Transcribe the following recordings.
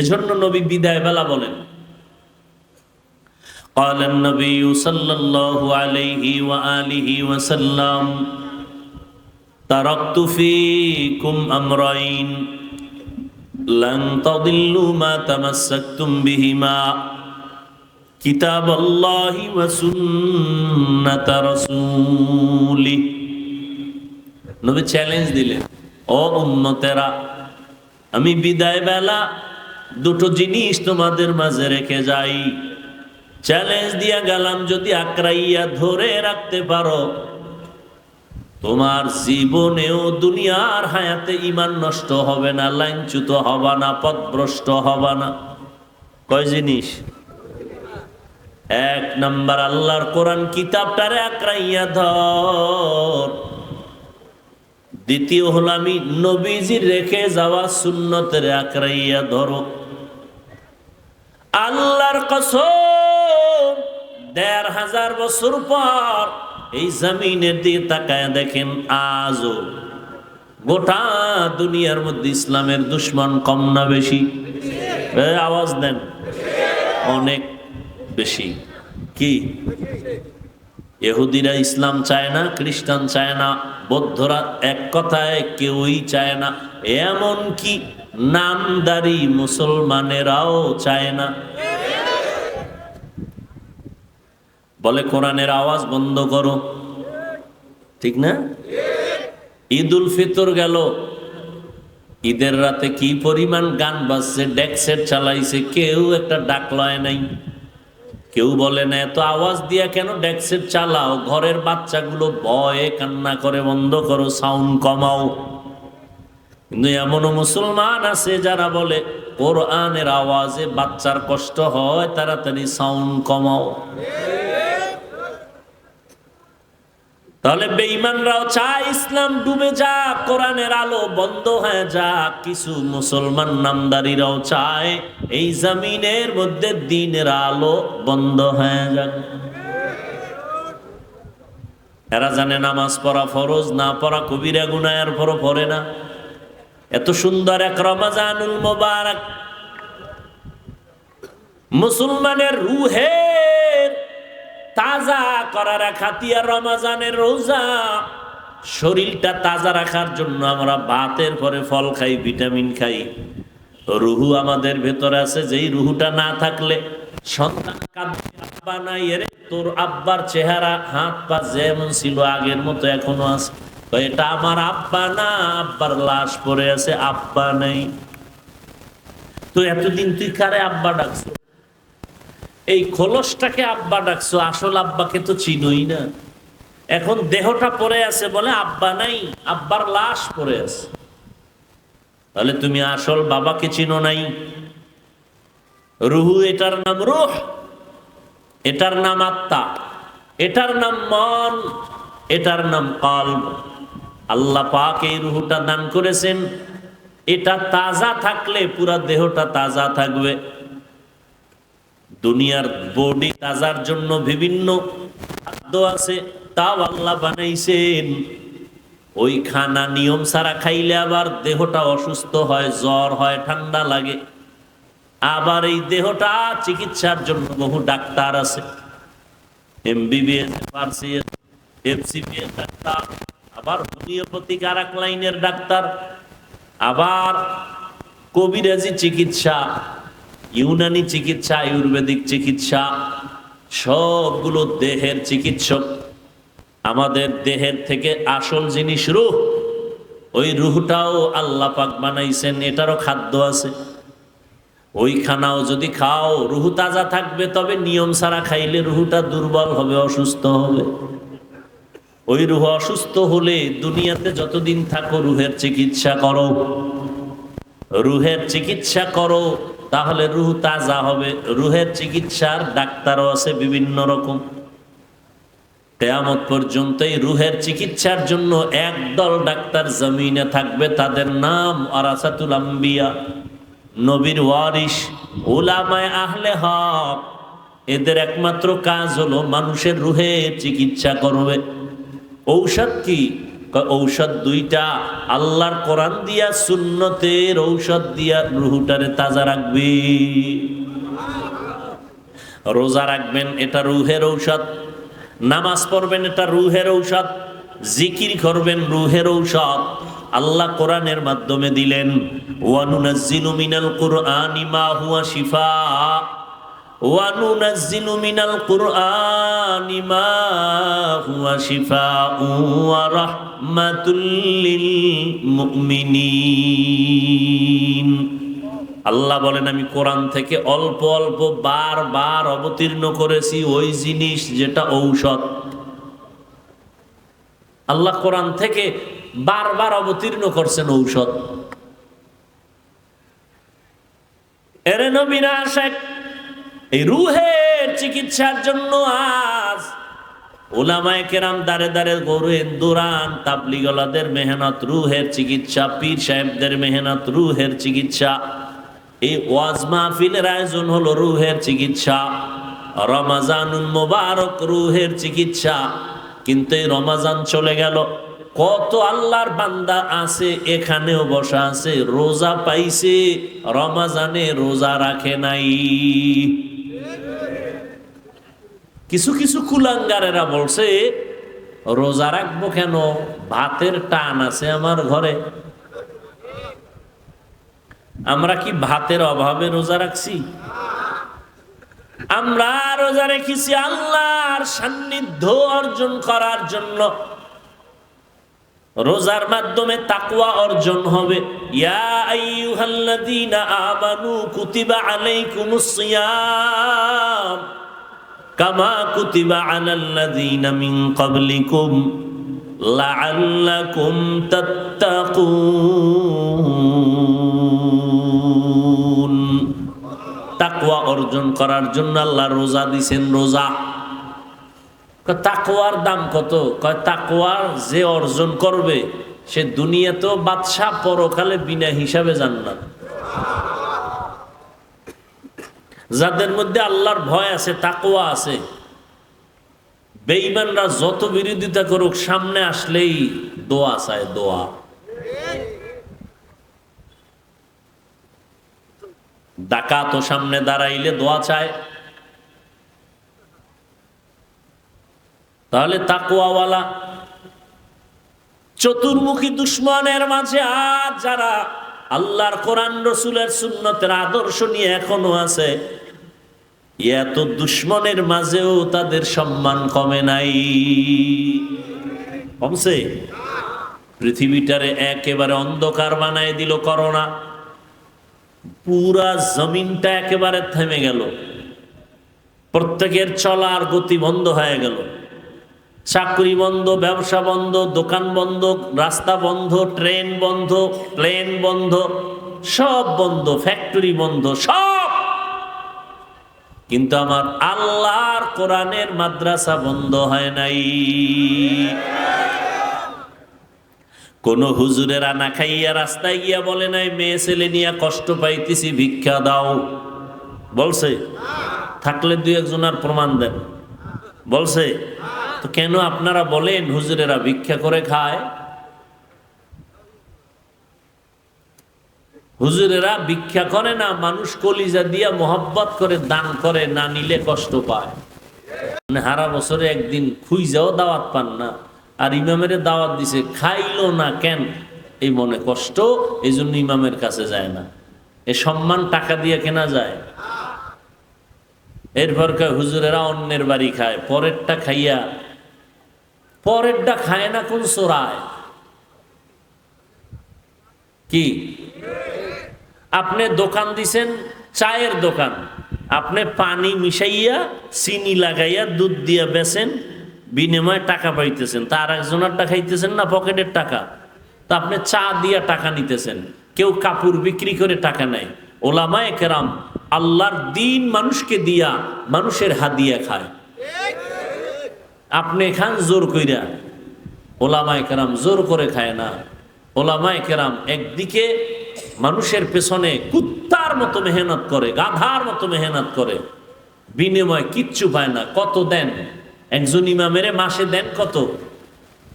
এজন্য নবী বিদায় বেলা বলেন, قال النبي صلى الله عليه وآله وسلم تركت فيكم أمرين لن تضلوا ما تمسكتم بهما كتاب الله وسنة رسوله। নবী চ্যালেঞ্জ দিলেন, ও উম্মতেরা, আমি বিদায় বেলা দুটো জিনিস তোমাদের মাঝে রেখে যাই। চ্যালেঞ্জ দিয়া গেলাম, যদি আঁকড়াইয়া ধরে রাখতে পারো তোমার জীবনেও দুনিয়ার হায়াতে ঈমান নষ্ট হবে না, লাইনচ্যুত হবা না, পথভ্রষ্ট হবা না। কয় জিনিস? এক নাম্বার, আল্লাহর কোরআন কিতাবটারে আঁকড়াইয়া ধর। দ্বিতীয় হলো আমি নবীজির রেখে যাওয়া সুন্নতের আঁকড়াইয়া ধরো। আল্লাহর কসম, ১৫০০ বছর পর এই জমিনের দিকে তাকায় দেখেন, আজও গোটা দুনিয়ার মধ্যে ইসলামের দুশ্মন কম না বেশি? আওয়াজ দেন, অনেক বেশি। কি? ইহুদিরা ইসলাম চায় না, খ্রিস্টান চায় না, বৌদ্ধরা এক কথায় কেউই চায় না, এমন কি নামদারি মুসলমানেরাও চায় না। বলে কোরআনের আওয়াজ বন্ধ করো, ঠিক না? ঈদ উল ফিতর গেল, ঈদের রাতে কি পরিমাণ গান বাজছে, ডেক সেট চালাইছে, কেউ একটা ডাক লয় নাই। কেউ বলে না এত আওয়াজ দিয়া কেন ডেক সেট চালাও, ঘরের বাচ্চাগুলো ভয়ে কান্না করে, বন্ধ করো, সাউন্ড কমাও। কিন্তু এমনও মুসলমান আছে যারা বলে কোরআনের আওয়াজে বাচ্চার কষ্ট হয়, তাড়াতাড়ি সাউন্ড কমাও। তাহলে বেঈমানরাও চায় ইসলাম ডুবে যাক, কোরআনের আলো বন্ধ হয়ে যাক। কিছু মুসলমান নামদারিরাও চায় এই জমিনের মধ্যে দ্বীনের আলো বন্ধ হয়ে যাক। এরা জানে নামাজ পড়া ফরজ, না পড়া কবিরা গুনাহ, এরপরও পড়ে না। এত সুন্দর এক রমজানুল মুবারক, মুসলমানের রুহের তাজা করার খাতিয়া রমজানের রোজা। শরীরটা তাজা রাখার জন্য আমরা ভাতের পরে ফল খাই, ভিটামিন খাই। রুহু আমাদের ভেতরে আছে, যেই রুহুটা না থাকলে সন্তান কাঁদবে, আব্বা নাই, এরে তোর আব্বার চেহারা হাত পা যেমন ছিল আগের মতো এখনো আছে। এটা আমার আব্বা না, আব্বার লাশ পড়ে আছে, আব্বা নেই। তো এতদিন তুই কারে আব্বা ডাকছো? এই খোলসটাকে আব্বা ডাকছো, আসল আব্বাকে তো চিনোই না। এখন দেহটা পড়ে আছে বলে আব্বা নাই, আব্বার লাশ পড়ে আছে। তাহলে তুমি আসল বাবাকে চিনো নাই। রুহু, এটার নাম রূহ, এটার নাম আত্মা, এটার নাম মন, এটার নাম কলব। আল্লাহ পাক এই রুহুটা দান করেছেন। এটা তাজা থাকলে পুরা দেহটা তাজা থাকবে। দুনিয়ার বডি তাজার জন্য বিভিন্ন খাদ্য আছে, তাও আল্লাহ বানাইছেন। ওই খানা নিয়ম ছাড়া খাইলে আবার দেহটা অসুস্থ হয়, জ্বর হয়, ঠান্ডা লাগে। আবার এই দেহটা চিকিৎসার জন্য বহু ডাক্তার আছে, এমবিবিএস, ফার্সিএস, এফসিপিএস ডাক্তার, আবার হোমিওপ্যাথিক আর এক লাইনের ডাক্তার, আবার কবিরাজি চিকিৎসা, ইউনানি চিকিৎসা, আয়ুর্বেদিক চিকিৎসা, সবগুলো দেহের চিকিৎসক। আমাদের দেহের থেকে আসল জিনিস রূহ, ওই রূহটাও আল্লাহ পাক বানাইছেন, এটারও খাদ্য আছে। ওই খানাও যদি খাও রূহ তাজা থাকবে, তবে নিয়ম ছাড়া খাইলে রূহটা দুর্বল হবে, অসুস্থ হবে। ওই রূহ অসুস্থ হলে দুনিয়াতে যতদিন থাকো রূহের চিকিৎসা করো, রূহের চিকিৎসা করো, তাহলে রূহ তাজা হবে। রূহের চিকিৎসার ডাক্তারও আছে বিভিন্ন রকম। কিয়ামত পর্যন্ত এই রূহের চিকিৎসার জন্য একদল ডাক্তার জমিনে থাকবে, তাদের নাম ওয়ারাসাতুল আম্বিয়া, নবীর ওয়ারিস, উলামায়ে আহলে হক। এদের একমাত্র কাজ হলো মানুষের রূহের চিকিৎসা করবে। ঔষধ কি? ঔষধ দুইটা, আল্লাহর কোরআন দিয়া সুন্নতের ঔষধ দিয়া রুহটারে তাজা রাখবে। রোজা রাখবেন, এটা রুহের ঔষধ। নামাজ পড়বেন, এটা রুহের ঔষধ। জিকির করবেন, রুহের ঔষধ। আল্লাহ কোরআনের মাধ্যমে দিলেন, ওয়ানুনাজ্জিলু মিনাল কুরআনি মা হুয়া শিফা ওয়ানুনাজ্জিলু মিনাল কুরআনি মা হুয়া শিফাউ ওয়া রাহমাতুল লিল মুমিনিন। আল্লাহ বলেন, আমি কোরআন থেকে অল্প অল্প বারবার অবতীর্ণ করেছি ওই জিনিস যেটা ঔষধ। আল্লাহ কোরআন থেকে বারবার অবতীর্ণ করছেন ঔষধ। এরে নবীরা আশেক, এই রুহের চিকিৎসার জন্য আজ ওলামায়ে কেরাম দারে দারে গৌরেন দৌড়ান, তাবলিগলাদের মেহনত রুহের চিকিৎসা, পীর সাহেবদের মেহনত রুহের চিকিৎসা। এই ওয়াজ মাহফিলের আয়োজন হলো রুহের চিকিৎসা। রমাজানুল মুবারক রুহের চিকিৎসা। কিন্তু এই রমাজান চলে গেল, কত আল্লাহর বান্দা আছে এখানেও বসা আছে, রোজা পাইছে, রমাজানে রোজা রাখে নাই। কিছু কিছু কুলাঙ্গারেরা বলছে, রোজা রাখবো কেন, ভাতের টান আছে আমার ঘরে। আমরা কি ভাতের অভাবে রোজা রাখছি? আমরা রোজা রেখেছি আল্লাহর সান্নিধ্য অর্জন করার জন্য। রোজার মাধ্যমে তাকওয়া অর্জন হবে। ইয়া আইয়ুহাল্লাযীনা আমানু কুতিবা আলাইকুমুস সিয়াম কামা কুতিবা আলাল্লাযীনা মিন ক্বাবলিকুম লাআল্লাকুম তাত্তাকুন। তাকওয়া অর্জন করার জন্য আল্লাহ রোজা দিছেন। রোজা, তাকওয়ার দাম কত? কয় তাকওয়ার যে অর্জন করবে সে দুনিয়াতেও বাদশা, পরকালে বিনা হিসাবে জান্নাত। যাদের মধ্যে আল্লাহর ভয় আছে, তাকওয়া আছে, বেঈমানরা যত বিরোধিতা করুক সামনে আসলেই দোয়া চায়, দোয়া। ডাকাত ও সামনে দাঁড়াইলে দোয়া চায়। তাহলে তাকওয়াওয়ালা চতুর্মুখী দুশ্মনের মাঝে আজ যারা আল্লাহর কোরআন রসুলের সুন্নতের আদর্শ নিয়ে এখনো আছে, এত দুশ্মনের মাঝেও তাদের সম্মান কমে নাই। কমছে? পৃথিবীটারে একেবারে অন্ধকার বানায় দিল করোনা। পুরা জমিনটা একেবারে থেমে গেল। প্রত্যেকের চলার গতি বন্ধ হয়ে গেল। চাকরি বন্ধ, ব্যবসা বন্ধ, দোকান বন্ধ, রাস্তা বন্ধ, ট্রেন বন্ধ, প্লেন বন্ধ, সব বন্ধ, ফ্যাক্টরি বন্ধ, সব। কিন্তু আমার আল্লাহর কোরআনের মাদ্রাসা বন্ধ হয় নাই। কোন হুজুরেরা না খাইয়া রাস্তায় গিয়া বলে নাই, মেয়ে ছেলে নিয়ে কষ্ট পাইতেছি, ভিক্ষা দাও। বলছে? থাকলে দুই একজনের প্রমাণ দেন। বলছে? তো কেন আপনারা বলেন হুজুরেরা ভিক্ষা করে খায়? হুজুরেরা ভিক্ষা করে না, মানুষ কলিজা দিয়া মোহাব্বত করে দান করে, না নিলে কষ্ট পায়। মানে হারা বছরে একদিন খুইজাও দাওয়াত পান না, আর ইমামের দাওয়াত দিছে, খাইলো না কেন, এই মনে কষ্ট, এই জন্য ইমামের কাছে যায় না। এ সম্মান টাকা দিয়ে কেনা যায়? এরপর হুজুরেরা অন্যের বাড়ি খায়, পরেরটা খাইয়া, পরেরটা খায় না কোন চোরায়? কি আপনি দোকান দিছেন, চায়ের দোকান, আপনি পানি মিশাইয়া চিনি লাগাইয়া দুধ দিয়া বেচেন, বিনিময়ে টাকা পাইতেছেন। তার একজনেরটা খাইতেছেন না, পকেটের টাকা। তা আপনি চা দিয়া টাকা নিতেছেন। কেউ কাপড় বিক্রি করে টাকা নেয়। ওলামায়ে কেরাম আল্লাহর দ্বীন মানুষকে দিয়া মানুষের হাদিয়া খায়। আপনি খান জোর কইরা, ওলামায়ে কেরাম জোর করে খায় না। ওলামায়ে কেরাম একদিকে মানুষের পেছনে কুত্তার মতো মেহনত করে, গাধার মতো মেহনত করে, বিনিময় কিচ্ছু পায় না। কত দেন? একজন ইমামের মাসে দেন কত?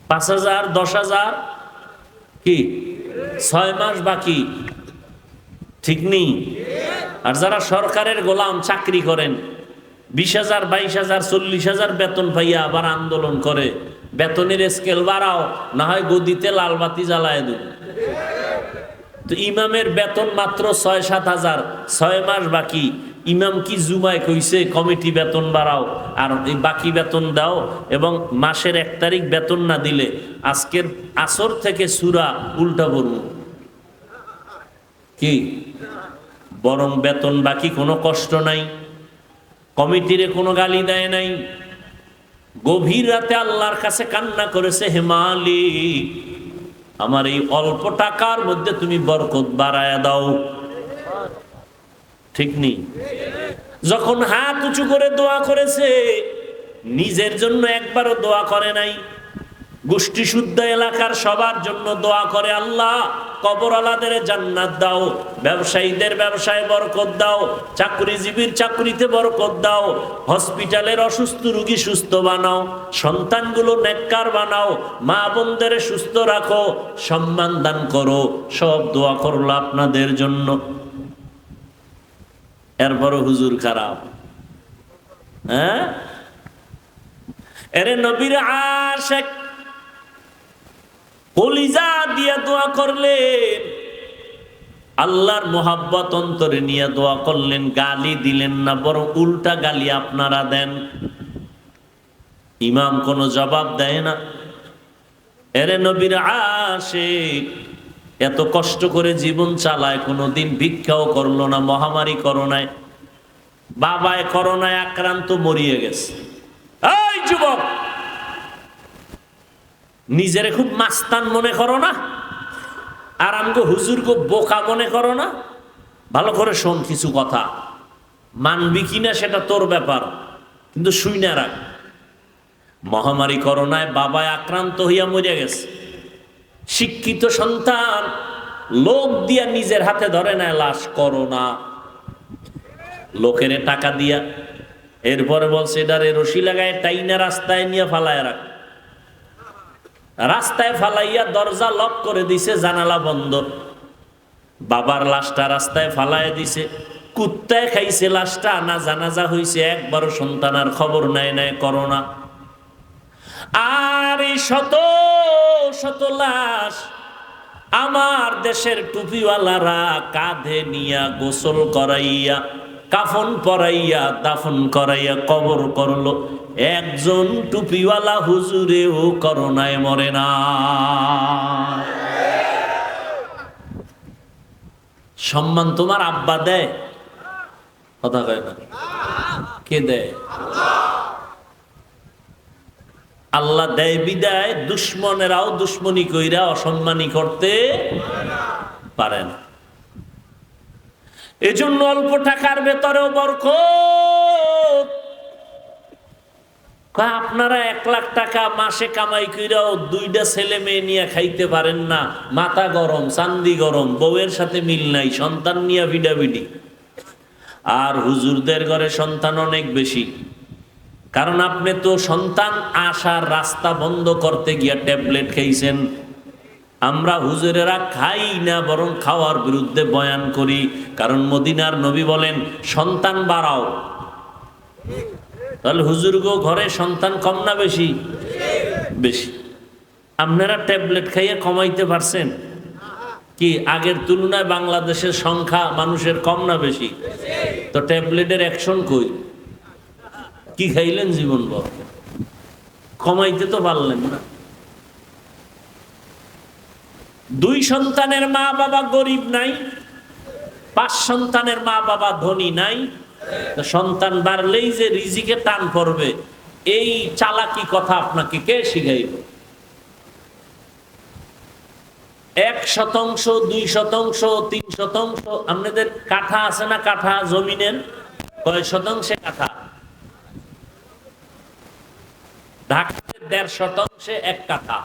5,000, 10,000, কি 6 মাস বাকি, ঠিক নেই? আর যারা সরকারের গোলাম চাকরি করেন 20,000, 22,000, 40,000 বেতন পাইয়া আবার আন্দোলন করে, বেতনের স্কেল বাড়াও, না হয় গদিতে লাল বাতি জ্বালায় দেব। তো ইমামের বেতন মাত্র 6-7,000, 6 মাস বাকি। ইমাম কি জুমায় কইছে কমিটি বেতন বাড়াও আর এই বাকি বেতন দাও, এবং মাসের 1 তারিখ বেতন না দিলে আজকের আসর থেকে সূরা উল্টা পড়ব? কি বরং বেতন বাকি, কোনো কষ্ট নাই, কমিটিরে কোনো গালি দেয় নাই, গভীর রাতে আল্লাহর কাছে কান্না করেছে, হে মালিক আমার এই অল্প টাকার মধ্যে তুমি বরকত বাড়ায়া দাও। ঠিক নেই? যখন হাত উঁচু করে দোয়া করেছে, নিজের জন্য একবারও দোয়া করে নাই, গোষ্ঠী শুদ্ধ এলাকার সবার জন্য দোয়া করে, আল্লাহ কবরওয়ালাদের জান্নাত দাও, ব্যবসায়ীদের ব্যবসায় বরকত দাও, চাকরিজীবীর চাকরিতে বরকত দাও, হসপিটালের অসুস্থ রোগী সুস্থ বানাও, সন্তানগুলো নেককার বানাও, মা বোনদের সুস্থ রাখো, সম্মান দান করো। সব দোয়া করলো আপনাদের জন্য। এরপরও হুজুর খারাপ। হ্যাঁ, এরে নবীর আশিক কলিজা দিয়ে দোয়া করলেন, আল্লাহর মোহাব্বত অন্তরে নিয়ে দোয়া করলেন, গালি দিলেন না, বরং উল্টা গালি আপনারা দেন। ইমাম কোনো জবাব দেয় না। এরে নবীর আশিক এত কষ্ট করে জীবন চালায়, কোনোদিন ভিক্ষাও করলো না, মহামারী করোনায়, বাবায় করোনায় আক্রান্ত মরিয়ে গেছে। এই যুবক, নিজেরে খুব মাস্তান মনে করো না, আর আমগো হুজুরকে বোকা মনে করো না। ভালো করে শোন, কিছু কথা মানবি কিনা সেটা তোর ব্যাপার, কিন্তু শুই না রাখ। মহামারী করোনায় বাবায় আক্রান্ত হইয়া মরিয়া গেছে, শিক্ষিত সন্তান লোক দিয়া নিজের হাতে ধরে নেয় লাশ, করোনা লোকের টাকা দিয়া, এরপরে বলছে এটারে রশি লাগায় টাইনা রাস্তায় নিয়ে ফালায় রাখ। রাস্তায় ফালাইয়া দরজা লক করে দিছে, জানালা বন্ধ। বাবার লাশটা রাস্তায় ফালাইয়া দিছে, কুত্তায় খাইছে লাশটা, না জানাজা হইছে, একবারও সন্তানের খবর নেয় নাই, করোনা। আর এই শত শত লাশ আমার দেশের টুপিওয়ালারা কাঁধে নিয়া গোসল করাইয়া, কাফন পরাইয়া, দাফন করাইয়া কবর করলো। একজন টুপিওয়ালা হুজুরেও করোনায় মরে না। সম্মান তোমার আব্বা দেয়? কথা কয় না, কে দেয়? আল্লাহ দেয় বিদায় দুশ্মনেরাও দুশ্মনী কইরা অসম্মানী করতে পারে না। এজন্য অল্প টাকার ভেতরেও বরকত। আপনারা 1 লাখ টাকা মাসে কামাই কইরাও 2টা ছেলে মেয়ে নিয়ে খাইতে পারেন না, মাথা গরম, চান্দি গরম, বউয়ের সাথে মিল নাই, সন্তান নিয়ে ভিডাভিডি। আর হুজুরদের ঘরে সন্তান অনেক বেশি, কারণ আপনি তো সন্তান আসার রাস্তা বন্ধ করতে গিয়া ট্যাবলেট খাইছেন। আমরা হুজুরেরা খাই না, বরং খাওয়ার বিরুদ্ধে বয়ান করি, কারণ মদিনার নবী বলেন সন্তান বাড়াও। তাহলে হুজুরগো ঘরে সন্তান কম না বেশি? বেশি। আপনারা ট্যাবলেট খাইয়ে কমাইতে পারছেন কি? আগের তুলনায় বাংলাদেশের সংখ্যা মানুষের কম না বেশি? তো ট্যাবলেটের অ্যাকশন কই? কি খাইলেন জীবনভর? কমাইতে তো পারলেন না। 2 সন্তানের মা বাবা গরিব নাই, 5 সন্তানের মা বাবা ধনী নাই। সন্তান বাড়লেই যে রিজিকে টান পড়বে, এই চালাকি কথা আপনাকে কে শিখাইল? 1%, 2%, 3%। আপনাদের কাঠা আছে না? কাঠা জমিনের কয় শতাংশে কাঠা? ঢাকাতে 1.5% 1 কাঠা।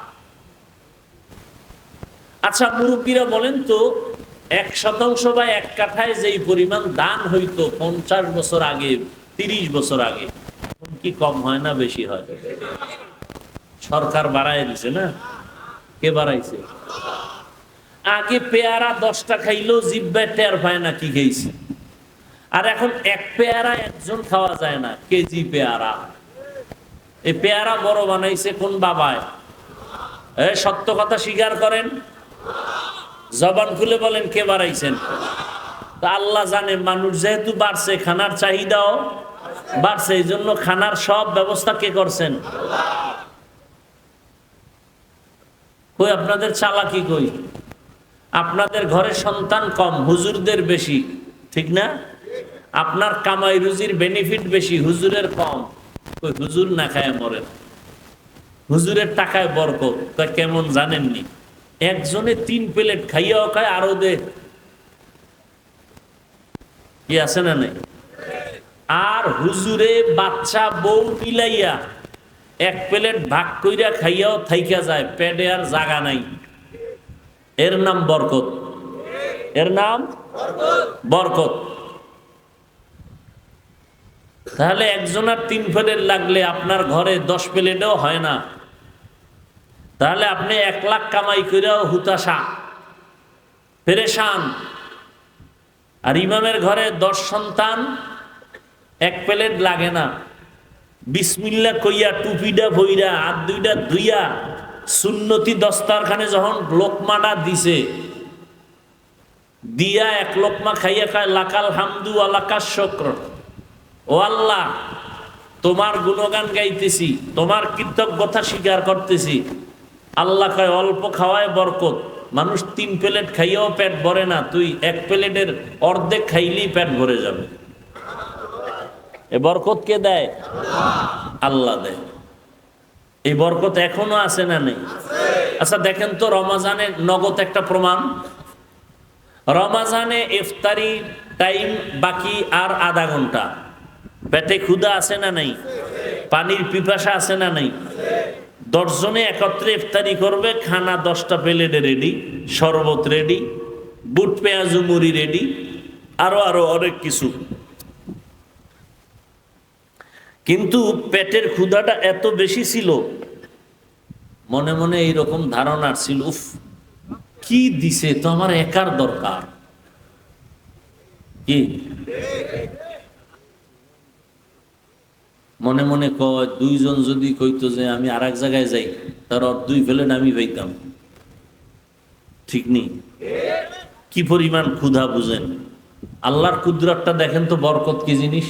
আচ্ছা মুরব্বীরা বলেন তো, 1% বা 1 কাঠায় যেই পরিমাণ দান হইতো 50 বছর আগে, 30 বছর আগে, এখন কি কম হয় না বেশি হয়? সরকার বাড়াই দিছে না? কে বাড়াইছে? আগে পেয়ারা 10টা খাইলেও জিব্বায় টের পায় না কি খেয়েছে, আর এখন এক পেয়ারা একজন খাওয়া যায় না, কেজি পেয়ারা। এই পেয়ারা বড় বানাইছে কোন বাবায়? সত্য কথা স্বীকার করেন, জবান খুলে বলেন কে বাড়াইছেন? তা আল্লাহ জানে, মানুষ যেহেতু বাড়ছে, খানার চাহিদাও বাড়ছে, এই জন্য খানার সব ব্যবস্থা কে করছেন? কই আপনাদের চালাকি কই? আপনাদের ঘরে সন্তান কম, হুজুরদের বেশি, ঠিক না? আপনার কামাই রুজির বেনিফিট বেশি, হুজুরের কম। কই হুজুর না খায় মরেন, হুজুরের টাকায় বরকত। তা কেমন জানেননি? একজনে 3 প্লেট খাইয়াও খায়, আরো দে, কি আছে না নাই? আর হুজুরে বাচ্চা বউ মিলাইয়া 1 প্লেট ভাগ কইরা খাইয়াও থাইকা যায়, পেটে আর জাগা নাই। এর নাম বরকত, এর নাম বরকত। তাহলে একজনের 3 প্লেট লাগলে আপনার ঘরে 10 প্লেটও হয় না। তাহলে আপনি 1 লাখ কামাই করেও হুতাশা, পেরেশান। আর ইমামের ঘরে 10 সন্তান, 1 প্লেট লাগে না, বিসমিল্লাহ কইয়া টুপিটা ভইরা আর 2টা ধুইয়া সুন্নতি দস্তারখানে যখন লোকমাটা দিছে, দিয়া 1 লোকমা খাইয়া খায় লাকাল হামদু ওয়া লাকাশ শুকর, ও আল্লাহ তোমার গুণগান গাইতেছি, তোমার কৃতজ্ঞতা স্বীকার করতেছি। আল্লাহ কয় অল্প খাওয়ায় বরকত। মানুষ 3 প্লেট খাইয়াও পেট ভরে না, তুই 1 প্লেটের অর্ধেক খাইলেই পেট ভরে যাবে। এ বরকত কে দেয়? আল্লাহ দেয়। এই বরকত এখনো আছে না নেই? আচ্ছা দেখেন তো, রমাজানে নগদ একটা প্রমাণ। রমাজানে ইফতারি টাইম বাকি আর আধা ঘন্টা, পেটে ক্ষুধা আছে না নাই? পানির পিপাসা আছে না নাই? 10 জনে একত্রে ইফতারি করবে, খানা 10টা প্লেটে রেডি, শরবত রেডি, বুট পেঁয়াজু মুড়ি রেডি, আরো আরো অনেক কিছু। কিন্তু পেটের ক্ষুধাটা এত বেশি ছিল, মনে মনে এইরকম ধারণা ছিল, উফ কি দিছে, তো আমার একার দরকার। কি মনে মনে কয়, 2 জন যদি কইতো যে আমি আর এক জায়গায় যাই, তার 2 প্লেট আমি পাইতাম, ঠিক নেই? কি পরিমাণ ক্ষুধা বুঝেন? আল্লাহর কুদরতটা দেখেন তো, বরকত কি জিনিস।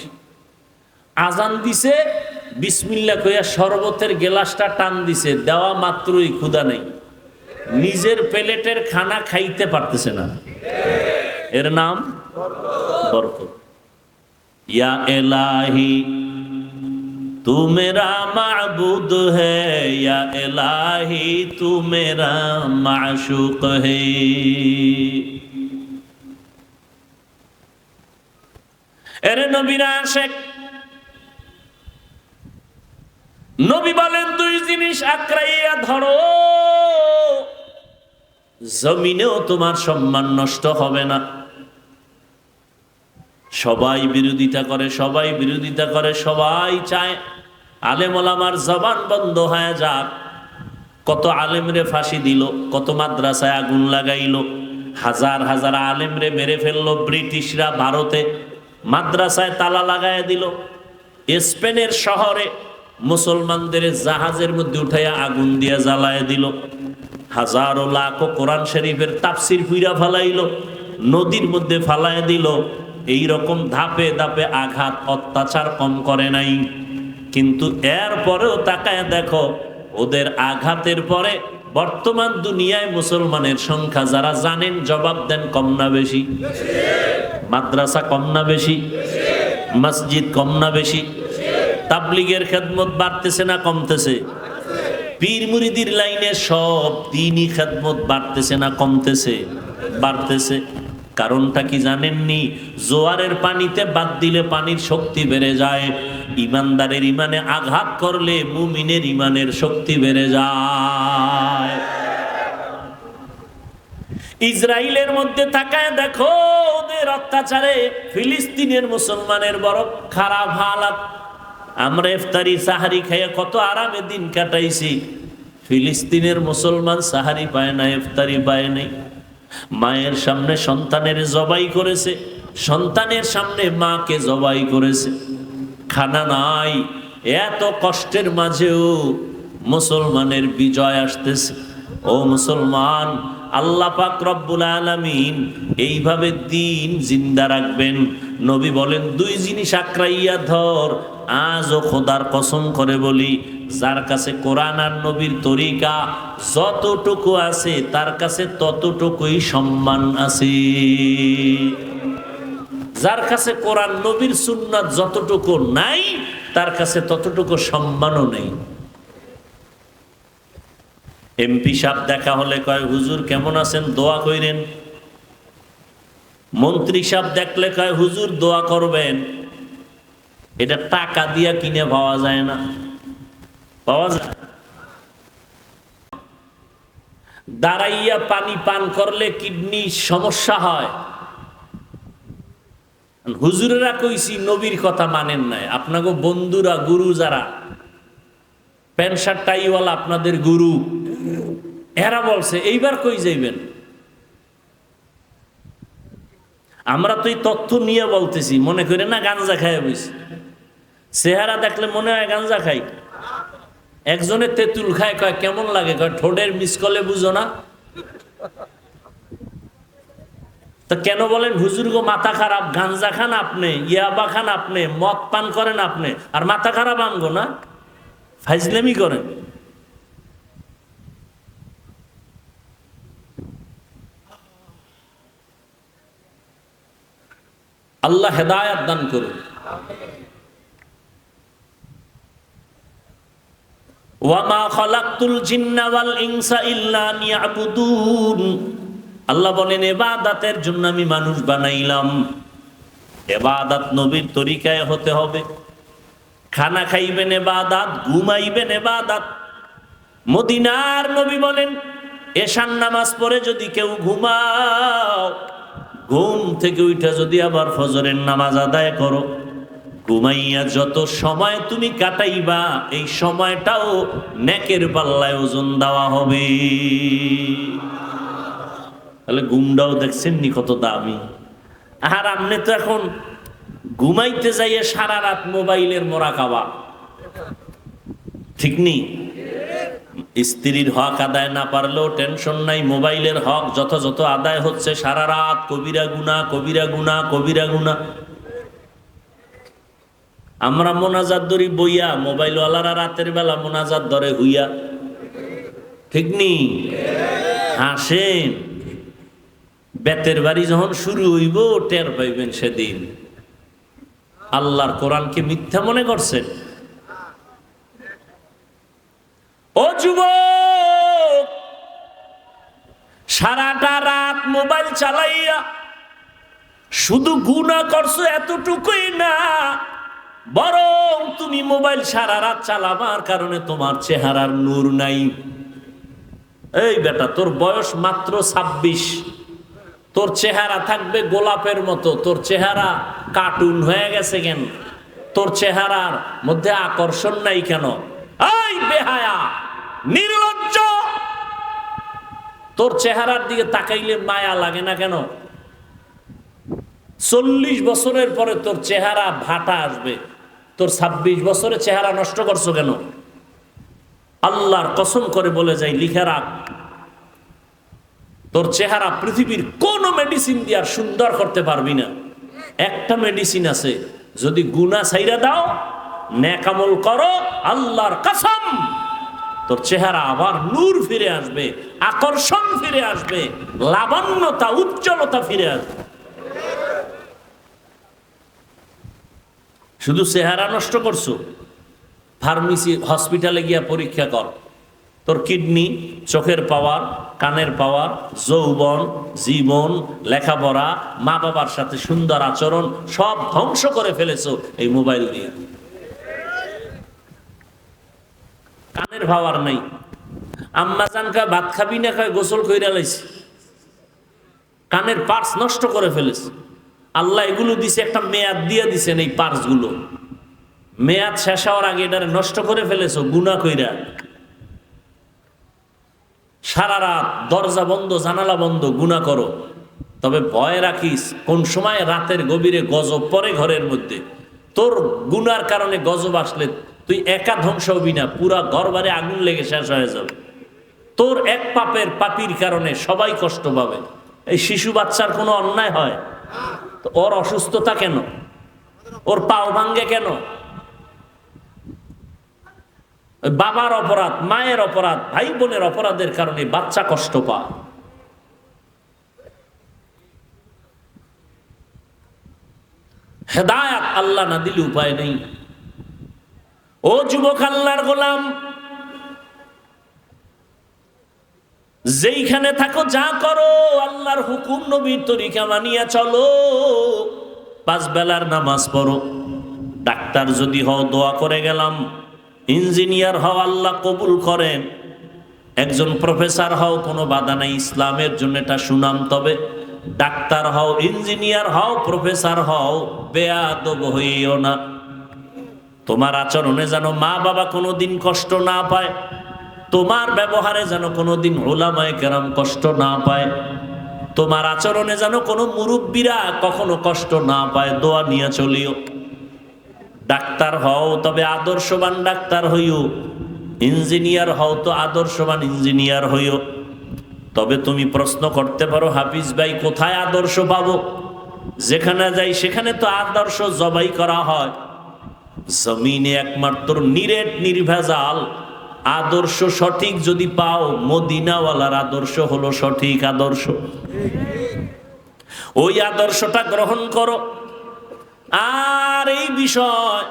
আজান দিছে, বিসমিল্লাহ কইয়া শরবতের গ্লাসটা টান দিছে, দেওয়া মাত্রই ক্ষুধা নেই, নিজের প্লেটের খানা খাইতে পারতেছে না। এর নাম বরকত। ইয়া ইলাহি तू मेरा माबूद है, या इलाही तू मेरा माशूक है। এরে নবীর আশিক, নবী বলেন 2 জিনিস আঁকড়াইয়া ধরো, জমিনেও তোমার সম্মান নষ্ট হবে না। সবাই বিরোধিতা করে, সবাই বিরোধিতা করে, সবাই চায় আলেম ওলামার জবান বন্ধ হয়ে যাক। কত আলেমরে ফাঁসি দিল, কত মাদ্রাসায় আগুন লাগাইলো, হাজার হাজার আলেমরে মেরে ফেললো ব্রিটিশরা ভারতে, মাদ্রাসায় তালা লাগায় দিল। স্পেনের শহরে মুসলমানদের জাহাজের মধ্যে উঠাইয়া আগুন দিয়ে জ্বালায় দিল। হাজারো লাখো কোরআন শরীফের তাফসির পুইরা ফালাইলো, নদীর মধ্যে ফালায় দিল। এই রকম ধাপে ধাপে আঘাত অত্যাচার কম করে নাই। কিন্তু এর পরেও তাকায় দেখো, ওদের আঘাতের পরে বর্তমান দুনিয়ায় মুসলমানের সংখ্যা যারা জানেন জবাব দেন কম না বেশি? মাদ্রাসা কম না বেশি? মসজিদ কম না বেশি? তাবলিগের খেদমত বাড়তেছে না কমতেছে? পীর মুরিদির লাইনে সব দিনই খেদমত বাড়তেছে না কমতেছে? বাড়তেছে। কারণটা কি জানেননি? জোয়ারের পানিতে বাদ দিলে পানির শক্তি বেড়ে যায়, ইমানদারের ইমানে আঘাত করলে মুমিনের ইমানের শক্তি বেড়ে যায়। ইসরায়েলের মধ্যে তাকায় দেখো, ওদের অত্যাচারে ফিলিস্তিনের মুসলমানের বড় খারাপ হালাত। আমরা ইফতারি সাহারি খেয়ে কত আরামে দিন কাটাইছি, ফিলিস্তিনের মুসলমান সাহারি পায় না, ইফতারি পায় নাই। মায়ের সামনে সন্তানের জবাই করেছে, সন্তানের সামনে মাকে জবাই করেছে, খানা নাই। এত কষ্টের মাঝেও মুসলমানের বিজয় আসতেছে। ও মুসলমান, আল্লাহ পাক রব্বুল আলামিন এইভাবে দিন জিন্দা রাখবেন। নবী বলেন, দুই জিনিস আঁকড়াইয়া ধর। আজও খোদার কসম করে বলি, যার কাছে কোরআন আর নবীর তরিকা যতটুকু আছে তার কাছে ততটুকুই সম্মান আছে। যার কাছে কোরআন নবীর সুন্নাত যতটুকু নাই তার কাছে ততটুকু সম্মানও নেই। এমপি সাহেব দেখা হলে কয়, হুজুর কেমন আছেন, দোয়া কইরেন। মন্ত্রী সাহেব দেখলে কয়, হুজুর দোয়া করবেন। এটা টাকা দিয়া কিনে পাওয়া যায় না, পাওয়া যায়। দাঁড়াইয়া পানি পান করলে কিডনি সমস্যা হয়। হুজুরেরা কইছি নবীর কথা মানেন নাই। আপনাকে বন্ধুরা, গুরু যারা প্যান্ট শার্ট টাইওয়ালা আপনাদের গুরু, এরা বলছে এইবার কই যাইবেন। আমরা তো এই তথ্য নিয়ে বলতেছি, মনে করে না গাঞ্জা খাইয়া বইছি। চেহারা দেখলে মনে হয় গাঞ্জা খাই। একজনে তেঁতুল খায়, কয় কেমন লাগে, কয় ঠোঁটের মিসকলে বুঝো না। তো কেন বলেন হুজুর গো মাথা খারাপ, গাঞ্জা খান আপনি, ইয়াবা খান আপনি, মদ পান করেন আপনি, আর মাথা খারাপ আনগো না, ফাইজলামি করেন। আল্লাহ হেদায়েত দান করুন। ওয়ামা খালাকতুল জিন্না ওয়াল ইনসা ইল্লা লিয়াবুদুন। আল্লাহ বলেন, ইবাদতের জন্য আমি মানুষ বানাইলাম। ইবাদত নবীর তরিকায় হতে হবে। খানা খাইবেন ইবাদত, ঘুমাইবেন ইবাদত। মদিনার নবী বলেন, এশার নামাজ পড়ে যদি কেউ ঘুমাও, ঘুম থেকে উঠা যদি আবার ফজরের নামাজ আদায় করো, ঘুমাইয়া যত সময় তুমি কাটাইবা এই সময়টাও নেকের পাল্লায় ওজন দেওয়া হবে। তাহলে ঘুমটাও দেখছেন নি কত দামি। আর আপনি তো এখন ঘুমাইতে যাইয়ে সারা রাত মোবাইলের মোরাকাবা, ঠিক নি? স্ত্রীর হক আদায় না পারলেও টেনশন নাই, মোবাইলের হক যথাযথ আদায় হচ্ছে সারা রাত। কবিরা গুনাহ, কবিরা গুনাহ, কবিরা গুনাহ। আমরা মোনাজাত ধরি বইয়া, মোবাইলওয়ালারা রাতের বেলা মোনাজাত ধরে হুইয়া, ঠিক নি? হাসেন, বেতের বাড়ি যখন শুরু হইব টের পাইবেন সেদিন। আল্লাহর কোরআনকে মিথ্যা মনে করছেন? ও যুবক, সারাটা রাত মোবাইল চালাইয়া শুধু গুনাহ করছো এতটুকুই না, বরং তুমি মোবাইল সারা রাত চালাবার কারণে তোমার চেহারার নূর নাই। এই বেটা, তোর বয়স মাত্র 26, তোর চেহারা থাকবে গোলাপের মতো। তোর চেহারা কার্টুন হয়ে গেছে কেন? তোর চেহারার মধ্যে আকর্ষণ নাই কেন? এই বেহায়া, নির্লজ্জ, তোর চেহারার দিকে তাকাইলে মায়া লাগে না কেন? 40 বছরের পরে তোর চেহারা ভাটা আসবে, তোর 26 বছরে চেহারা নষ্ট করছো কেন? আল্লাহর কসম করে বলে যাই, লিখে রাখ, তোর চেহারা পৃথিবীর কোন মেডিসিন দিয়ে আর সুন্দর করতে পারবি না। একটা মেডিসিন আছে, যদি গুনাহ ছাইরা দাও, নেক আমল করো, আল্লাহর কসম তোর চেহারা আবার নূর ফিরে আসবে, আকর্ষণ ফিরে আসবে, লাবণ্যতা, উজ্জ্বলতা ফিরে আসবে। শুধু চেহারা নষ্ট করছো, ফার্মেসি হসপিটালে গিয়া পরীক্ষা কর, তোর কিডনি, চোখের পাওয়ার, কানের পাওয়ার, যৌবন, জীবন, লেখাপড়া, মা বাবার সাথে সুন্দর আচরণ সব ধ্বংস করে ফেলেছো এই মোবাইল দিয়ে। কানের পাওয়ার নাই। আম্মা জান কয় ভাত খাবি না, কয় গোসল কইরা লাইছি। কানের পার্টস নষ্ট করে ফেলেছে। আল্লাহ এগুলো দিছে, একটা মেয়াদ দিয়ে দিছেন। এই পার্টস গুলো মেয়াদ শেষ হওয়ার আগে এটারে নষ্ট করে ফেলেছো গুনাহ কইরা। সারা রাত দরজা বন্ধ জানালা বন্ধ গুনাহ করো, তবে ভয় রাখিস কোন সময় রাতের গভীরে গজব পড়ে ঘরের মধ্যে, তোর গুনার কারণে গজব আসলে তুই একা ধ্বংস হবি না, পুরা ঘর বাড়ি আগুন লেগে শেষ হয়ে যাবে। তোর এক পাপির কারণে সবাই কষ্ট পাবে। এই শিশু বাচ্চার কোনো অন্যায় হয় তো ওর অসুস্থতা কেন, ওর পাও ভাঙ্গে কেন? বাবার অপরাধ, মায়ের অপরাধ, ভাই বোনের অপরাধের কারণে বাচ্চা কষ্ট পায়। হেদায়াত আল্লাহ না দিলে উপায় নেই। ও যুবক আল্লাহর গোলাম, যেইখানে থাকো যা করো আল্লাহর হুকুম নবীর তরিকা মানিয়া চলো। 5 বেলার নামাজ পড়ো। ডাক্তার যদি হও দোয়া করে গেলাম, ইঞ্জিনিয়ার হও আল্লাহ কবুল করেন, একজন প্রফেসর হও কোনো বাধা নাই, ইসলামের জন্য এটা সুনাম। তবে ডাক্তার হও, ইঞ্জিনিয়ার হও, প্রফেসর হও, বেয়াদব হইও না। তোমার আচরণে যেন মা বাবা কোনোদিন কষ্ট না পায়, তোমার ব্যবহারে যেন কোনোদিন উলামায়ে কেরাম কষ্ট না পায়, তোমার আচরণে যেন কোনো মুরব্বীরা কখনো কষ্ট না পায়। দোয়া নিয়ে চলিও। ডাক্তার হও তবে আদর্শবান ডাক্তার হইও, ইঞ্জিনিয়ার হও তো আদর্শবান ইঞ্জিনিয়ার হইও। তবে তুমি প্রশ্ন করতে পারো, হাফিজ ভাই কোথায় আদর্শ পাবো? যেখানে যাই সেখানে তো আদর্শ জবাই করা হয়। জমিনে একমাত্র নিরেট নির্ভেজাল আদর্শ সঠিক যদি পাও, মদিনাওয়ালার আদর্শ হলো সঠিক আদর্শ। ওই আদর্শটা গ্রহণ করো। আর এই বিষয়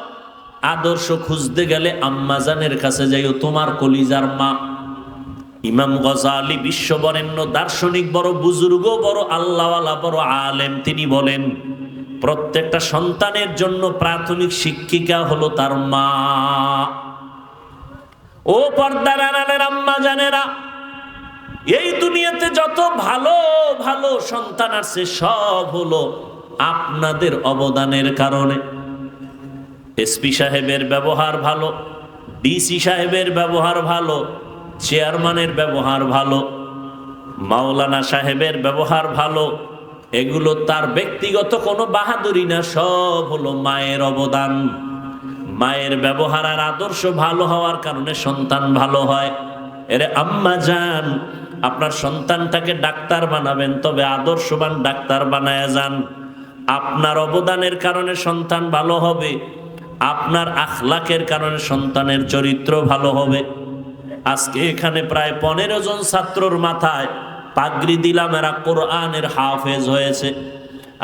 আদর্শ খুঁজতে গেলে আম্মাজানের কাছে যাইও, তোমার কলিজার মা। ইমাম গজালি বিশ্ববরেণ্য দার্শনিক, বড় বুজুর্গ, বড় আল্লাহওয়ালা, বড় আলেম, তিনি বলেন প্রত্যেকটা সন্তানের জন্য প্রাথমিক শিক্ষিকা হলো তার মা। ও পর্দার আড়ালের আম্মা জানেরা, এই দুনিয়াতে যত ভালো ভালো সন্তান আছে সব হলো আপনাদের অবদানের কারণে। এসপি সাহেবের ব্যবহার ভালো, ডিসি সাহেবের ব্যবহার ভালো, চেয়ারম্যানের ব্যবহার ভালো, মাওলানা সাহেবের ব্যবহার ভালো, এগুলো তার ব্যক্তিগত কোনো বাহাদুরি না, সব হলো মায়ের অবদান। মায়ের ব্যবহার আর আদর্শ ভালো হওয়ার কারণে সন্তান ভালো হয়। এরে আম্মা জান, আপনার সন্তানটাকে ডাক্তার বানাবেন, তবে আদর্শবান ডাক্তার বানায়া যান। আপনার অবদানের কারণে সন্তান ভালো হবে, আপনার আখলাকের কারণে সন্তানের চরিত্র ভালো হবে। আজকে এখানে প্রায় 15 জন ছাত্রর মাথায় পাগড়ি দিলাম, এরা কোরআনের হাফেজ হয়েছে।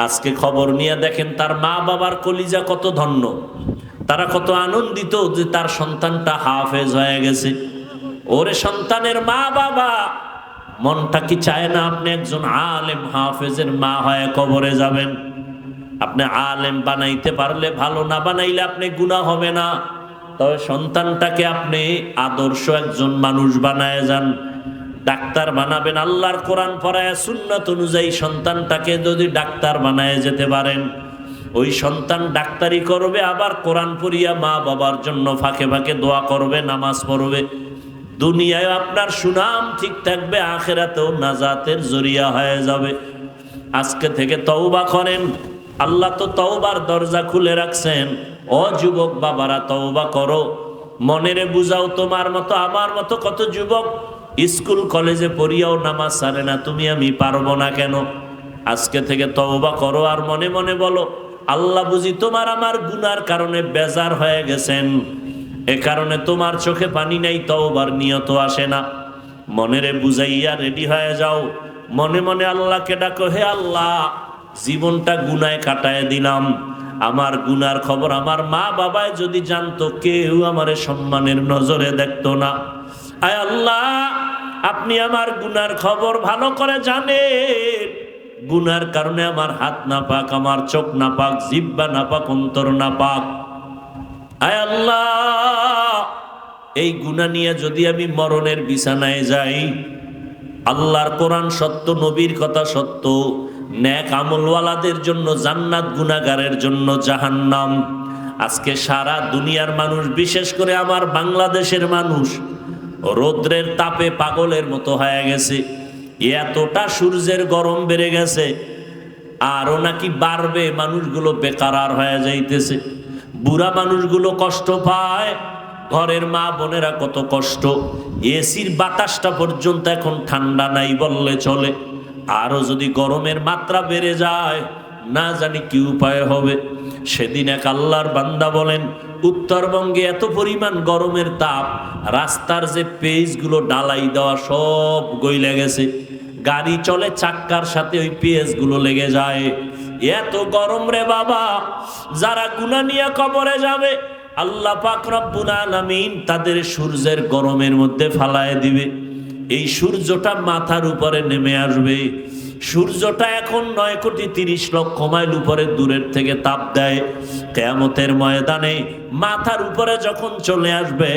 আজকে খবর নিয়ে দেখেন তার মা বাবার কলিজা কত ধন্য, তারা কত আনন্দিত যে তার সন্তানটা হাফেজ হয়ে গেছে। ওরে সন্তানের মা বাবা, মনটা কি চায় না আপনি একজন আলেম হাফেজের মা হয়ে কবরে যাবেন? আপনি আলেম বানাইতে পারলে ভালো, না বানাইলে আপনি গুনাহ হবে না। তবে সন্তানটাকে আপনি আদর্শ একজন মানুষ বানায় যান। ডাক্তার বানাবেন, আল্লাহর কোরআন পড়ায় সুন্নাত অনুযায়ী সন্তানটাকে যদি ডাক্তার বানায় যেতে পারেন, ওই সন্তান ডাক্তারি করবে, আবার কোরআন পড়িয়া মা বাবার জন্য ফাঁকে ফাঁকে দোয়া করবে, নামাজ পড়বে। দুনিয়ায় আপনার সুনাম ঠিক থাকবে, আখিরাতেও নাজাতের জরিয়া হয়ে যাবে। আজকে থেকে তওবা করেন, আল্লাহ তো তওবার দরজা খুলে রাখছেন। ও যুবক বাবারা, তওবা করো, মনেরে বুঝাও। তোমার মতো আমার মতো কত যুবক স্কুল কলেজে পড়িয়াও নামাজ ছাড়ে না, তুমি আমি পারবো না কেন? আজকে থেকে তওবা করো আর মনে মনে বলো, আল্লাহ বুঝি তোমার আমার গুনার কারণে বেজার হয়ে গেছেন, এ কারণে তোমার চোখে পানি নাই, তওবার নিয়ত আসে না। মনেরে বুঝাইয়া রেডি হয়ে যাও, মনে মনে আল্লাহকে ডাকো, হে আল্লাহ, জীবনটা গুনায় কাটায় দিলাম, আমার গুনার খবর আমার মা বাবায় যদি জানতো, কেউ আমারে সম্মানের নজরে দেখতো না। আয় আল্লাহ, আপনি আমার গুনার খবর ভালো করে জানেন। গুনার কারণে আমার হাত না পাক, আমার চোখ না পাক, জিহ্বা না পাক, অন্তর না পাক। আয় আল্লাহ, এই গুনাহ নিয়ে যদি আমি মরণের বিছানায় যাই, আল্লাহর কোরআন সত্য, নবীর কথা সত্য, নেক আমলওয়ালাদের জন্য জান্নাত, গুনাহগারের জন্য জাহান্নাম। আজকে সারা দুনিয়ার মানুষ, বিশেষ করে আমার বাংলাদেশের মানুষ, রৌদ্রের তাপে পাগলের মতো হয়ে গেছে, এতটা সূর্যের গরম বেড়ে গেছে, আরো নাকি বাড়বে, মানুষগুলো বেকারার হয়ে যাইতেছে, বুড়া মানুষগুলো কষ্ট পায়, ঘরের মা বোনেরা কত কষ্ট, এসির বাতাসটা পর্যন্ত এখন ঠান্ডা নাই বললে চলে। আরো যদি গরমের মাত্রা বেড়ে যায়, না জানি কি উপায় হবে। সেদিন এক আল্লাহর বান্দা বলেন, উত্তরবঙ্গে এত পরিমাণ গরমের তাপ, রাস্তার যে পেজগুলো ডালাই দেওয়া সব গইলে গেছে, গাড়ি চলে চাক্কার সাথে ওই পেজগুলো লেগে যায়। এত গরম রে বাবা, যারা গুনাহ নিয়ে কবরে যাবে আল্লাহ পাক রব্বুল আলামিন তাদের সূর্যের গরমের মধ্যে ফালায় দিবে। এই সূর্যটা মাথার উপরে নেমে আসবে। সূর্যটা এখন 9,30,00,000 মাইল উপরে দূরের থেকে তাপ দেয়। কিয়ামতের ময়দানে মাথার উপরে যখন চলে আসবে,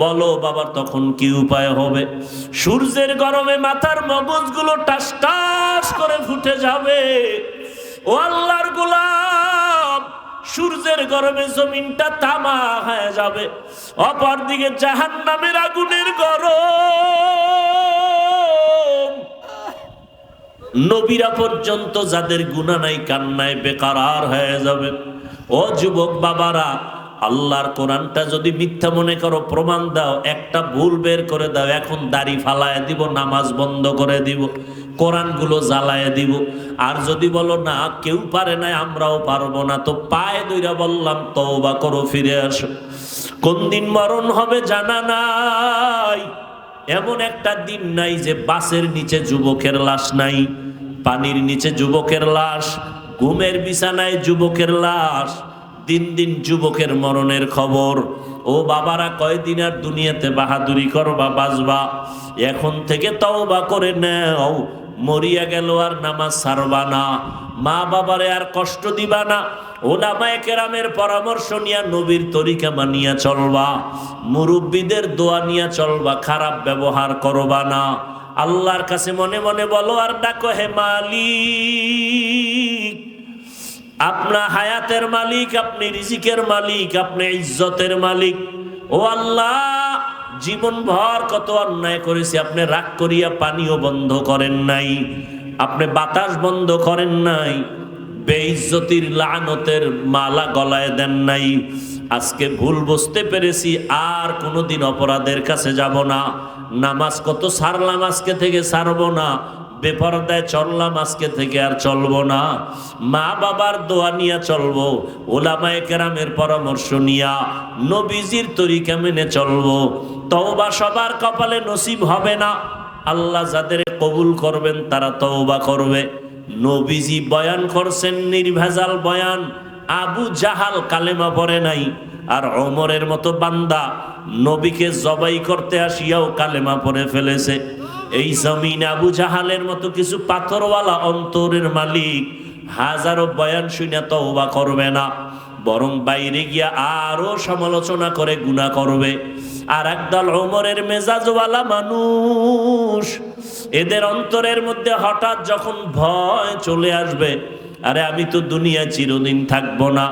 বলো বাবা তখন কি উপায় হবে? সূর্যের গরমে মাথার মগজগুলো টাস টাস করে ফুটে যাবে। ও আল্লাহর গোলাম, সূর্যের গরমে জমিনটা তামা হয়ে যাবে, অপরদিকে জাহান্নামের আগুনের গরম। নবীরা পর্যন্ত যাদের গুনাহ নাই কান্নায় বেকারার হয়ে যাবে। ও যুবক বাবারা, আল্লাহর কোরআনটা যদি মিথ্যা মনে করো প্রমাণ দাও, একটা ভুল বের করে দাও, এখন দাড়ি ফালায় দিব, নামাজ বন্ধ করে দিব, কোরআনগুলো জ্বালায় দিব। আর যদি বলো না কেউ পারে না, আমরাও পারবো না, তো পায়ে দইরা বললাম তওবা করো, ফিরে আসো। কোন দিন মরণ হবে জানা নাই। এমন একটা দিন নাই যে বাসের নিচে যুবকের লাশ নাই, পানির নিচে যুবকের লাশ, ঘুমের বিছানায় যুবকের লাশ। দিন দিন যুবকের মরণের খবর। ও বাবারা, কয়দিন আর দুনিয়াতে বাহাদুরি করবা, বাঁচবা? এখন থেকে তওবা করে নাও। মরিয়া গেল আর নামাজ ছাড়বা না, মা বাবারে আর কষ্ট দিবা না, ওলামায়ে কেরামের পরামর্শ নিয়া নবীর তরিকা মানিয়া চলবা, মুরব্বীদের দোয়া নিয়া চলবা, খারাপ ব্যবহার করবা না। আল্লাহর কাছে মনে মনে বলো আর ডাকো, হে মালিক, আপনার হায়াতের মালিক, আপনি রিজিকের মালিক, আপনি ইজ্জতের মালিক। ও আল্লাহ, জীবন ভর কত অন্যায় করেছি, আপনি রাগ করিয়া পানিও বন্ধ করেন নাই, আপনি বাতাস বন্ধ করেন নাই, বেইজ্জতির লানতের মালা গলায় দেন নাই। আজকে ভুল বুঝতে পেরেছি, আর কোনোদিন অপরাধের কাছে যাব না। নামাজ কত ছাড়লাম, আজকে থেকে ছাড়বো না। বেপরদায় চললাম, আজকে থেকে আর চলবো না। মা বাবার দোয়া নিয়া চলবো, ওলামায়ে কেরামের পরামর্শ নিয়া নবীজির তরিকা মেনে চলবো। তওবা সবার কপালে নসিব হবে না। আল্লাহ যাদের কবুল করবেন তারা তওবা করবে। নবীজি বয়ান করছেন নির্ভেজাল বয়ান। আবু জাহাল কালেমা পড়ে নাই, আর ওমরের মতো বান্দা নবীকে জবাই করতে আসিয়াও কালেমা পড়ে ফেলেছে। এই জমিন আবু জাহালের মতো কিছু পাথরওয়ালা অন্তরের মালিক হাজারো বয়ান শুনে তওবা করবে না, বরং বাইরে গিয়া আরো সমালোচনা করে গুনাহ করবে। আর একদল ওমরের মেজাজওয়ালা মানুষ, এদের অন্তরের মধ্যে হঠাৎ যখন ভয় চলে আসবে, আরে আমি তো দুনিয়া চিরদিন থাকবো না,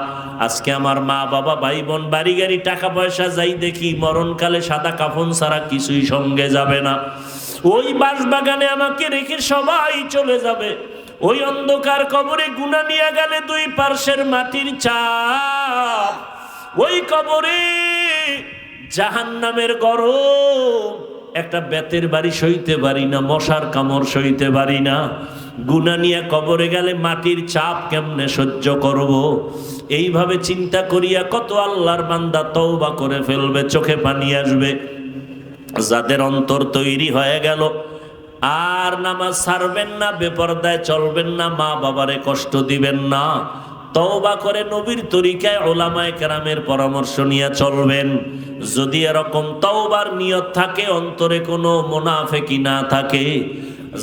আজকে আমার মা বাবা ভাই বোন বাড়ি গাড়ি টাকা পয়সা যাই দেখি, মরণকালে সাদা কাফন ছাড়া কিছুই সঙ্গে যাবে না, ওই বাঁশবাগানে আমাকে রেখে সবাই চলে যাবে, ওই অন্ধকার কবরে গুনাহ নিয়ে গেলে দুই পার্শ্বের মাটির চাপ, ওই কবরে জাহান্নামের গরম, একটা বেতের বাড়ি সইতে পারি না, মশার কামড় সইতে পারি না, গুনাহ নিয়ে কবরে গেলে মাটির চাপ কেমনে সহ্য করব? এইভাবে চিন্তা করিয়া কত আল্লাহর বান্দা তওবা করে ফেলবে, চোখে পানি আসবে। যাদের অন্তর তৈরি হয়ে গেল, আর নামাজ ছাড়বেন না, বেপরদায় চলবেন না, মা বাবারে কষ্ট দিবেন না, তওবা করে নবীর তরিকায় ওলামায়ে কেরামের পরামর্শ নিয়ে চলবেন। যদি এরকম তওবার নিয়ত থাকে, অন্তরে কোনো মুনাফিকি না থাকে,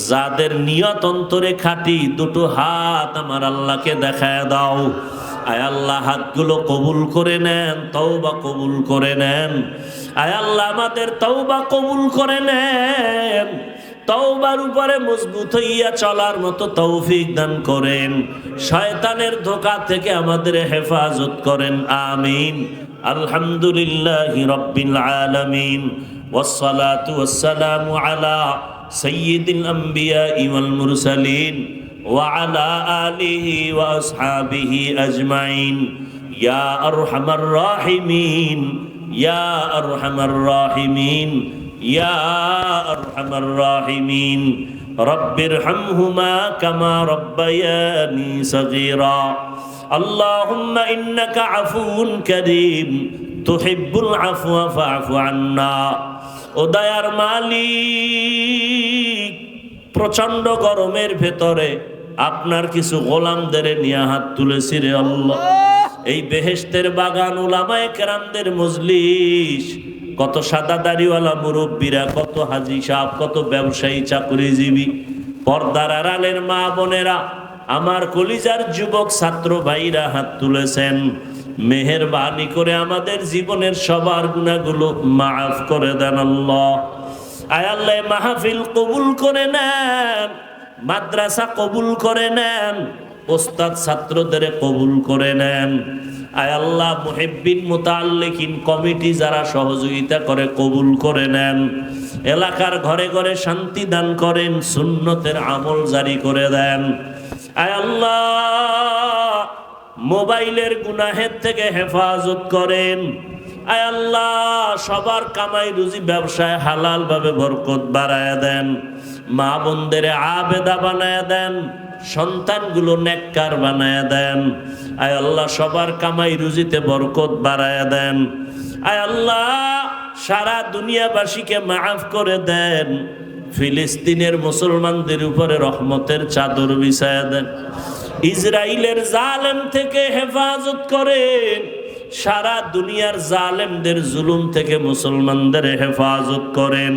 যাদের নিয়ত অন্তরে খাঁটি, দুটো হাত আমার আল্লাহকে দেখায় দাও। আয় আল্লাহ, হাতগুলো কবুল করে নেন, তওবা কবুল করে নেন। আয় আল্লাহ, আমাদের তওবা কবুল করে নেন। তওবার উপরে মজবুত হইয়া চলার মতো তৌফিক দান করেন, শয়তানের ধোঁকা থেকে আমাদের হেফাজত করেন, আমিন। আলহামদুলিল্লাহি রাব্বিল আলামিন, ওয়াসসালাতু ওয়াসসালামু আলা সাইয়্যিদিল আমবিয়াই ওয়াল মুরসালিন ওয়া আলা আলিহি ওয়া আসহাবিহি আজমাইন। ইয়া আরহামার রাহিমিন, ইয়া আরহামার রাহিমিন, ইয়া আরহামার রাহিমিন। রব্বিরহামহুমা কামা রব্বায়ানি সগীরা। আল্লাহুম্মা ইন্নাকা আফুউন কারীম তুহিব্বুল আফওয়া ফা'ফু আন্না। ও দয়ার মালিক, প্রচন্ড গরমের ভেতরে আপনার কিছু গোলামদের নিয়ে হাত তুলেছি রে আল্লাহ। এই বেহেশতের বাগান, উলামায়ে কেরামদের মজলিস, কত সাদা দাড়িওয়ালা মুরব্বীরা, কত হাজি সাহেব, কত ব্যবসায়ী চাকরিজীবী, পর্দার আড়ালের মা বোনেরা, আমার কলিজার যুবক ছাত্র ভাইরা হাত তুলেছেন। মেহেরবানি করে আমাদের জীবনের সবার গুনাহগুলো মাফ করে দেন আল্লাহ। আয় আল্লাহ, মাহফিল কবুল করে নেন, মাদ্রাসা কবুল করে নেন, ওস্তাদ ছাত্রদের কবুল করে নেন। আয় আল্লাহ, মুহিব্বিন মুতাআল্লিকিন কমিটি যারা সহযোগিতা করে কবুল করে নেন। এলাকার ঘরে ঘরে শান্তি দান করেন, সুন্নতের আমল জারি করে দেন। আয় আল্লাহ, মোবাইলের গুনাহের থেকে হেফাজত করেন। আয় আল্লাহ, সবার কামাই রুজি ব্যবসায় হালাল ভাবে বরকত বাড়ায় দেন। মা বোনদের আবেদা বানায় দেন, সন্তানগুলো নেককার বানায় দেন। আয় আল্লাহ, সবার কামাই রুজিতে বরকত বাড়ায় দেন। আয় আল্লাহ, সারা দুনিয়াবাসীকে মাফ করে দেন। ফিলিস্তিনের মুসলমানদের উপরে রহমতের চাদর বিছায়া দেন। ইসরায়েলের জালেম থেকে হেফাজত করেন। সারা দুনিয়ার জালেমদের জুলুম থেকে মুসলমানদের হেফাজত করেন।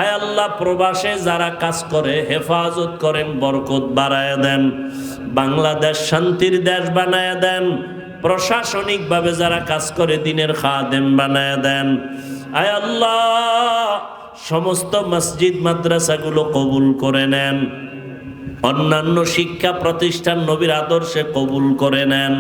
আয় আল্লাহ, প্রবাসে যারা কাজ করে হেফাজত করেন, বরকত বাড়ায় দেন। বাংলাদেশ শান্তির দেশ বানায় দেন। প্রশাসনিকভাবে যারা কাজ করে দিনের খাদেম বানায় দেন। আয় আল্লাহ, সমস্ত মসজিদ মাদ্রাসাগুলো কবুল করে নেন। অন্যান্য শিক্ষা প্রতিষ্ঠান নবীর আদর্শে কবুল করে নেন।